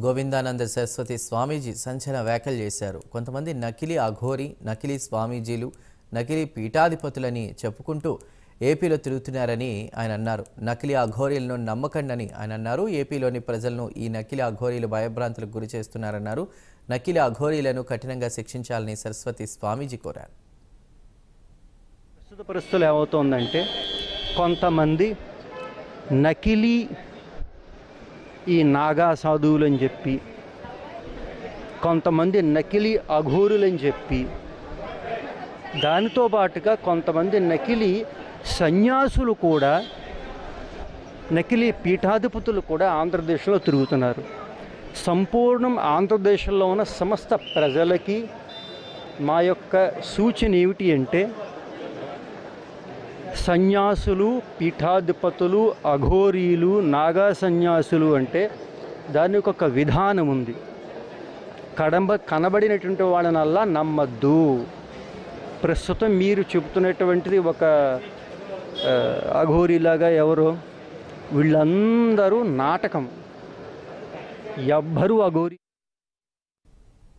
గోవిందానంద సరస్వతి స్వామీజీ సంచలన వ్యాఖ్యలు చేశారు. కొంతమంది నకిలీ అఘోరి, నకిలీ స్వామీజీలు, నకిలీ పీఠాధిపతులని చెప్పుకుంటూ ఏపీలో తిరుగుతున్నారని ఆయన అన్నారు. నకిలీ అఘోరీలను నమ్మకండని ఆయన అన్నారు. ఏపీలోని ప్రజలను ఈ నకిలీ అఘోరీలు భయభ్రాంతులకు గురి చేస్తున్నారన్నారు. నకిలీ అఘోరీలను కఠినంగా శిక్షించాలని సరస్వతి స్వామీజీ కోరారు. ప్రస్తుత పరిస్థితులు ఏమవుతోందంటే కొంతమంది నకిలీ ఈ నాగా సాధువులని చెప్పి, కొంతమంది నకిలీ అఘోరులని చెప్పి, దానితో పాటుగా కొంతమంది నకిలీ సన్యాసులు కూడా, నకిలీ పీఠాధిపతులు కూడా ఆంధ్రదేశ్లో తిరుగుతున్నారు. సంపూర్ణం ఆంధ్రదేశంలో ఉన్న సమస్త ప్రజలకి మా యొక్క సూచన ఏమిటి అంటే, సన్యాసులు, పీఠాధిపతులు, అఘోరీలు, నాగా సన్యాసులు అంటే దానికి ఒక విధానం ఉంది. కనబడినటువంటి వాళ్ళనల్లా నమ్మద్దు. ప్రస్తుతం మీరు చెబుతున్నటువంటిది ఒక అఘోరీలాగా ఎవరో, వీళ్ళందరూ నాటకం. ఎవ్వరూ అఘోరీ